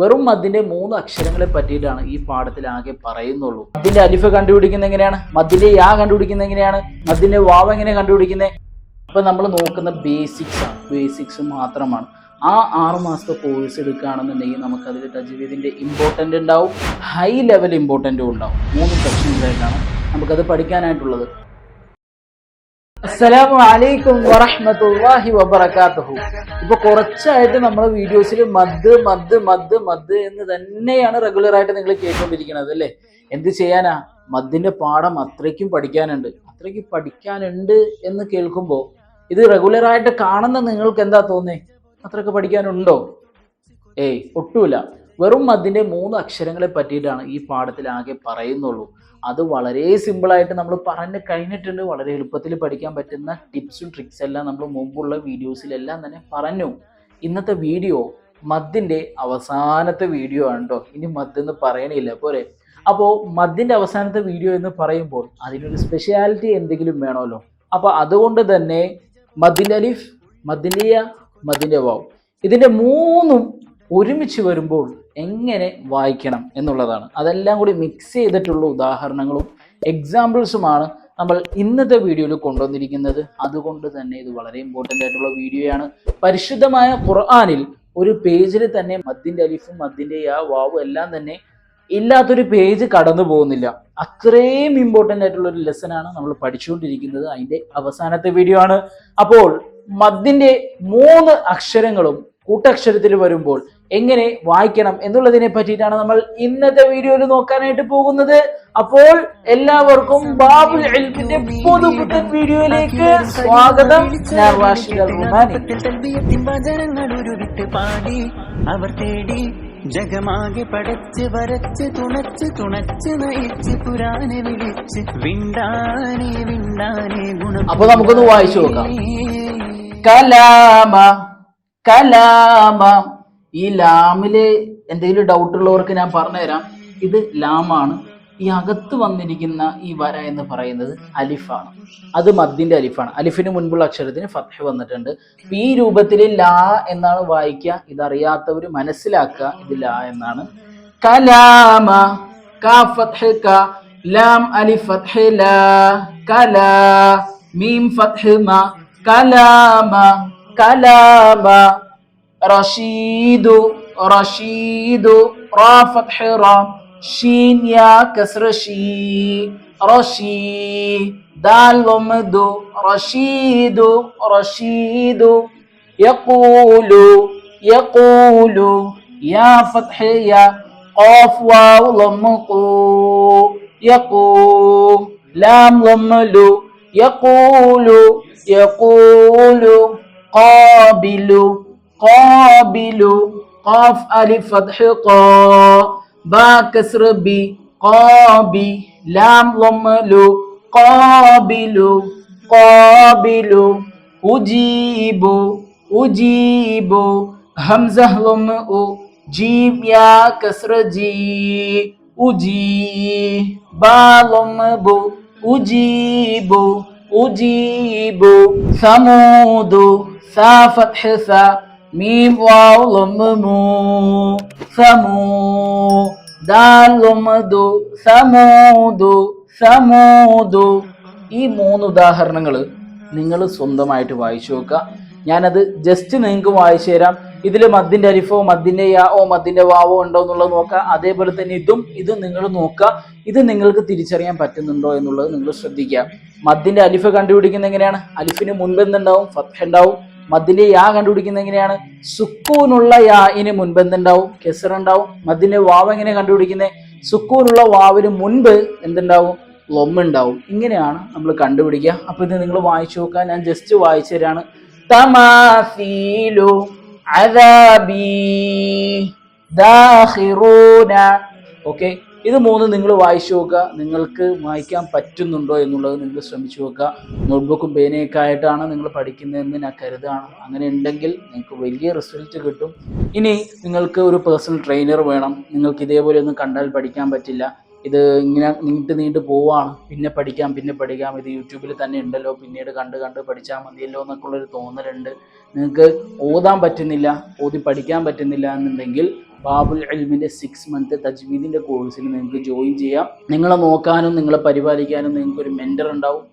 വെറും മദ്ദിന്റെ 3 അക്ഷരങ്ങളെ പറ്റിയിട്ടാണ് ഈ പാഠത്തിൽ ആകെ പറയുന്നുള്ളൂ. മദ്ദിന്റെ അലിഫ് കണ്ടുപിടിക്കുന്നത് എങ്ങനെയാണ്, മദ്ദിന്റെ യാ കണ്ടുപിടിക്കുന്നത് എങ്ങനെയാണ്, മദ്ദിന്റെ വാവ് എങ്ങനെ കണ്ടുപിടിക്കുന്നത്. അപ്പൊ നമ്മൾ നോക്കുന്ന ബേസിക്സ് മാത്രമാണ്. ആ 6 മാസത്തെ കോഴ്സ് എടുക്കുകയാണെന്നുണ്ടെങ്കിൽ നമുക്കതിൽ തജ്വീദിന്റെ ഇമ്പോർട്ടൻ്റ് ഉണ്ടാവും, ഹൈ ലെവൽ ഇമ്പോർട്ടൻറ്റും ഉണ്ടാവും. 3 സെക്ഷൻസായിട്ടാണ് നമുക്കത് പഠിക്കാനായിട്ടുള്ളത്. അസ്സലാമു അലൈക്കും വറഹ്മത്തുള്ളാഹി വബറകാതുഹു. ഇപ്പൊ കുറച്ചായിട്ട് നമ്മുടെ വീഡിയോസിൽ മദ് എന്ന് തന്നെയാണ് റെഗുലർ ആയിട്ട് നിങ്ങൾ കേട്ടുകൊണ്ടിരിക്കുന്നത് അല്ലേ. എന്ത് ചെയ്യാനാ, മദ്ദിന്റെ പാഠം അത്രയ്ക്കും പഠിക്കാനുണ്ട് എന്ന് കേൾക്കുമ്പോൾ ഇത് റെഗുലർ ആയിട്ട് കാണുന്ന നിങ്ങൾക്ക് എന്താ തോന്നേ, അത്രയ്ക്ക് പഠിക്കാനുണ്ടോ? ഒട്ടുമില്ല. വെറും മദ്ദിന്റെ 3 അക്ഷരങ്ങളെ പറ്റിയിട്ടാണ് ഈ പാഠത്തിൽ ആകെ പറയുന്നുള്ളൂ. അത് വളരെ സിമ്പിളായിട്ട് നമ്മൾ പറഞ്ഞു കഴിഞ്ഞിട്ടുണ്ട്. വളരെ എളുപ്പത്തിൽ പഠിക്കാൻ പറ്റുന്ന ടിപ്സും ട്രിക്സ് എല്ലാം നമ്മൾ മുമ്പുള്ള വീഡിയോസിലെല്ലാം തന്നെ പറഞ്ഞു. ഇന്നത്തെ വീഡിയോ മദ്ദിന്റെ അവസാനത്തെ വീഡിയോ ആണ് കേട്ടോ. ഇനി മദ്ദെന്ന് പറയണില്ല പോരെ. അപ്പോൾ മദ്ദിന്റെ അവസാനത്തെ വീഡിയോ എന്ന് പറയുമ്പോൾ അതിനൊരു സ്പെഷ്യാലിറ്റി എന്തെങ്കിലും വേണമല്ലോ. അപ്പോൾ അതുകൊണ്ട് തന്നെ മദ്ദിന്റെ അലിഫ്, മദ്ദിന്റെ യാ, മദ്ദിന്റെ വാവ്, ഇതിന്റെ 3ഉം ഒരുമിച്ച് വരുമ്പോൾ എങ്ങനെ വായിക്കണം എന്നുള്ളതാണ്. അതെല്ലാം കൂടി മിക്സ് ചെയ്തിട്ടുള്ള ഉദാഹരണങ്ങളും എക്സാമ്പിൾസുമാണ് നമ്മൾ ഇന്നത്തെ വീഡിയോയിൽ കൊണ്ടുവന്നിരിക്കുന്നത്. അതുകൊണ്ട് തന്നെ ഇത് വളരെ ഇമ്പോർട്ടൻ്റ് ആയിട്ടുള്ള വീഡിയോയാണ്. പരിശുദ്ധമായ ഖുർആനിൽ ഒരു പേജിൽ തന്നെ മദ്ദിന്റെ അലിഫും മദ്ദിന്റെ യാ വാവും എല്ലാം തന്നെ ഇല്ലാത്തൊരു പേജ് കടന്നു പോകുന്നില്ല. അത്രയും ഇമ്പോർട്ടൻ്റ് ആയിട്ടുള്ള ഒരു ലെസൺ ആണ് നമ്മൾ പഠിച്ചുകൊണ്ടിരിക്കുന്നത്. അതിന്റെ അവസാനത്തെ വീഡിയോ ആണ്. അപ്പോൾ മദ്ദിന്റെ 3 അക്ഷരങ്ങളും കൂട്ടക്ഷരത്തിൽ വരുമ്പോൾ എങ്ങനെ വായിക്കണം എന്നുള്ളതിനെ പറ്റിയിട്ടാണ് നമ്മൾ ഇന്നത്തെ വീഡിയോയിൽ നോക്കാനായിട്ട് പോകുന്നത്. അപ്പോൾ എല്ലാവർക്കും ബാബുൽ ഇൽമിന്റെ പുതുപുത്തൻ വീഡിയോയിലേക്ക് സ്വാഗതം. ഞാൻ റാഷിദ് അൽ റുമാനി. അവർ തേടി ജഗമാകെ പടച്ച് വരച്ച് തുണച്ച് നയിച്ച് പുരാനെ വിളിച്ച് വിണ്ടാനെ ഗുണം. അപ്പൊ നമുക്കൊന്ന് വായിച്ചു നോക്കാം. കലാമ. ഈ ലാമില് എന്തെങ്കിലും ഡൗട്ട് ഉള്ളവർക്ക് ഞാൻ പറഞ്ഞുതരാം. ഇത് ലാമാണ്. ഈ അകത്ത് വന്നിരിക്കുന്ന ഈ വര എന്ന് പറയുന്നത് അലിഫാണ്. അത് മദ്ദിന്റെ അലിഫാണ്. അലിഫിന് മുൻപുള്ള അക്ഷരത്തിന് ഫത്ഹ് വന്നിട്ടുണ്ട്. ഈ രൂപത്തിൽ ലാ എന്നാണ് വായിക്കുക. ഇതറിയാത്തവർ മനസ്സിലാക്കുക, ഇത് ലാ എന്നാണ്. കലാമ, കാ ഫത്ഹ് ക, ലാം അലിഫ് ഫത്ഹ് ലാ, കലാ, മീം ഫത്ഹ് മ, കലാമ. റഷീദു, റാ ഫത്ഹ് റാ, ഷീൻ യാ കസ്ര ഷീ, റഷീ, ദാൽ വമദു, റഷീദു. യഖൂലു, യാ ഫത്ഹ് യാ, ഖാഫ് വാവ് ലം ഖൂ, യഖൂ, ലാം ലം ലു, യഖൂലു, ഖാബിലു, ഖാഫ് അലിഫ് ഫത്ഹ് ഖാ, ബാ കസ്ര ബി, ഖാബി, ലാം ലം ലു, ഖാബിലു. ഉജീബു, ഹംസ ലം ഉ, ജീം യാ കസ്ര ജി, ഉജീ, ബാ ലം ബു, ഉജീബു. സമൂദു, സാ ഫത്ഹ് സാ, മീം വാവ് ലം മൂ, സമൂ, ദാൽ ലംദു, സമൂദു. ഈ 3 ഉദാഹരണങ്ങൾ നിങ്ങൾ സ്വന്തമായിട്ട് വായിച്ചു നോക്കുക. ഞാനത് ജസ്റ്റ് നിങ്ങൾക്ക് വായിച്ചു തരാം. ഇതിൽ മദ്ദിന്റെ അലിഫോ മദ്ദിന്റെ യാവോ മദ്ദിന്റെ വാവോ ഉണ്ടോ എന്നുള്ളത് നോക്കുക. അതേപോലെ തന്നെ ഇതും നിങ്ങൾ നോക്കുക. ഇത് നിങ്ങൾക്ക് തിരിച്ചറിയാൻ പറ്റുന്നുണ്ടോ എന്നുള്ളത് നിങ്ങൾ ശ്രദ്ധിക്കുക. മദ്ദിന്റെ അലിഫ് കണ്ടുപിടിക്കുന്നത് എങ്ങനെയാണ്? അലിഫിന് മുൻപെന്തുണ്ടാവും? ഫത്ഹ ഉണ്ടാവും. മദ്ദിന്റെ യാ കണ്ടുപിടിക്കുന്നത് എങ്ങനെയാണ്? സുക്കൂനുള്ള യാന് മുൻപെന്തുണ്ടാവും? കെസർ ഉണ്ടാവും. മദ്ദിന്റെ വാവ് എങ്ങനെ കണ്ടുപിടിക്കുന്നത്? സുക്കൂനുള്ള വാവിന് മുൻപ് എന്തുണ്ടാവും? ലൊമ്മ ഉണ്ടാവും. ഇങ്ങനെയാണ് നമ്മൾ കണ്ടുപിടിക്കുക. അപ്പൊ ഇത് നിങ്ങൾ വായിച്ചു നോക്കുക. ഞാൻ ജസ്റ്റ് വായിച്ചു തരാണ്. തമാസീലു അദാബി ദാഖിറൂന. ഓക്കെ, ഇത് 3 നിങ്ങൾ വായിച്ചു നോക്കുക. നിങ്ങൾക്ക് വായിക്കാൻ പറ്റുന്നുണ്ടോ എന്നുള്ളത് നിങ്ങൾ ശ്രമിച്ചു നോക്കുക. നോട്ട്ബുക്കും പേനയൊക്കെ ആയിട്ടാണ് നിങ്ങൾ പഠിക്കുന്നതെന്ന് ഞാൻ കരുതാണ്. അങ്ങനെ ഉണ്ടെങ്കിൽ നിങ്ങൾക്ക് വലിയ റിസൾട്ട് കിട്ടും. ഇനി നിങ്ങൾക്ക് ഒരു പേഴ്സണൽ ട്രെയിനർ വേണം. നിങ്ങൾക്ക് ഇതേപോലെ ഒന്നും കണ്ടാൽ പഠിക്കാൻ പറ്റില്ല. ഇത് ഇങ്ങനെ നീണ്ടു പോവാണ്. പിന്നെ പഠിക്കാം. ഇത് യൂട്യൂബിൽ തന്നെ ഉണ്ടല്ലോ, പിന്നീട് കണ്ട് പഠിച്ചാൽ മതിയല്ലോ എന്നൊക്കെയുള്ളൊരു തോന്നലുണ്ട്. നിങ്ങൾക്ക് ഓതാൻ പറ്റുന്നില്ല, ഓതി പഠിക്കാൻ പറ്റുന്നില്ല എന്നുണ്ടെങ്കിൽ ബാബുൽ ഇൽമിന്റെ 6 മന്ത് തജ്വീദിന്റെ കോഴ്സിൽ നിങ്ങൾക്ക് ജോയിൻ ചെയ്യാം. നിങ്ങളെ നോക്കാനും നിങ്ങളെ പരിപാലിക്കാനും നിങ്ങൾക്കൊരു മെന്റർ ഉണ്ടാവും,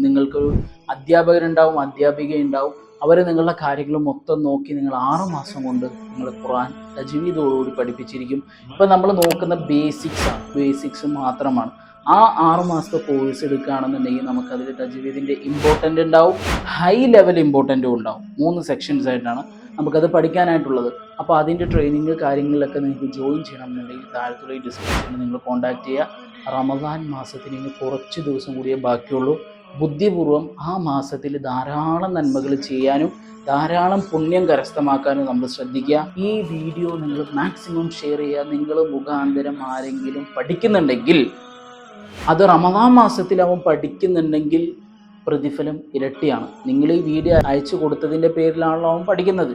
നിങ്ങൾക്കൊരു അധ്യാപകരുണ്ടാവും, അധ്യാപിക ഉണ്ടാവും. അവർ നിങ്ങളുടെ കാര്യങ്ങൾ മൊത്തം നോക്കി നിങ്ങൾ 6 മാസം കൊണ്ട് നിങ്ങൾ ഖുർആൻ തജ്വീദോടുകൂടി പഠിപ്പിച്ചിരിക്കും. ഇപ്പം നമ്മൾ നോക്കുന്ന ബേസിക്സ് മാത്രമാണ്. ആ 6 മാസത്തെ കോഴ്സ് എടുക്കുകയാണെന്നുണ്ടെങ്കിൽ നമുക്കതിൽ തജ്വീദിൻ്റെ ഇമ്പോർട്ടൻ്റ് ഉണ്ടാവും, ഹൈ ലെവൽ ഇമ്പോർട്ടൻറ്റും ഉണ്ടാവും. 3 സെക്ഷൻസ് ആയിട്ടാണ് നമുക്കത് പഠിക്കാനായിട്ടുള്ളത്. അപ്പോൾ അതിൻ്റെ ട്രെയിനിങ് കാര്യങ്ങളിലൊക്കെ നിങ്ങൾക്ക് ജോയിൻ ചെയ്യണമെന്നുണ്ടെങ്കിൽ താഴത്തുള്ള ഈ ഡിസ്ക്രിപ്ഷനിൽ നിങ്ങൾ കോൺടാക്ട് ചെയ്യുക. റമദാൻ മാസത്തിന് ഇനി കുറച്ച് ദിവസം കൂടിയേ ബാക്കിയുള്ളൂ. ബുദ്ധിപൂർവ്വം ആ മാസത്തിൽ ധാരാളം നന്മകൾ ചെയ്യാനും ധാരാളം പുണ്യം കരസ്ഥമാക്കാനും നമ്മൾ ശ്രദ്ധിക്കുക. ഈ വീഡിയോ നിങ്ങൾ മാക്സിമം ഷെയർ ചെയ്യുക. നിങ്ങൾ മുഖാന്തരം ആരെങ്കിലും പഠിക്കുന്നുണ്ടെങ്കിൽ, അത് റമദാൻ മാസത്തിൽ അവൻ പഠിക്കുന്നുണ്ടെങ്കിൽ പ്രതിഫലം ഇരട്ടിയാണ്. നിങ്ങൾ ഈ വീഡിയോ അയച്ചു കൊടുത്തതിൻ്റെ പേരിലാണല്ലോ അവൻ പഠിക്കുന്നത്.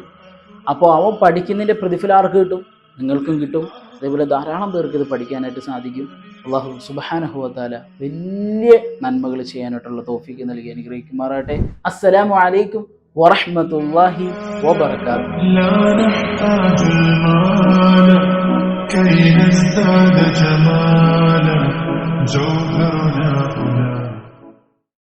അപ്പോൾ അവൻ പഠിക്കുന്നതിൻ്റെ പ്രതിഫലം ആർക്ക് കിട്ടും? നിങ്ങൾക്കും കിട്ടും. അതേപോലെ ധാരാളം പേർക്ക് ഇത് പഠിക്കാനായിട്ട് സാധിക്കും. അല്ലാഹു സുബ്ഹാനഹു വ തആല വലിയ നന്മകൾ ചെയ്യാനായിട്ടുള്ള തൗഫീഖ് നൽകി അനുഗ്രഹിക്കുമാറാകട്ടെ. അസ്സലാമു അലൈക്കും വറഹ്മത്തുള്ളാഹി വബറകാതുഹു.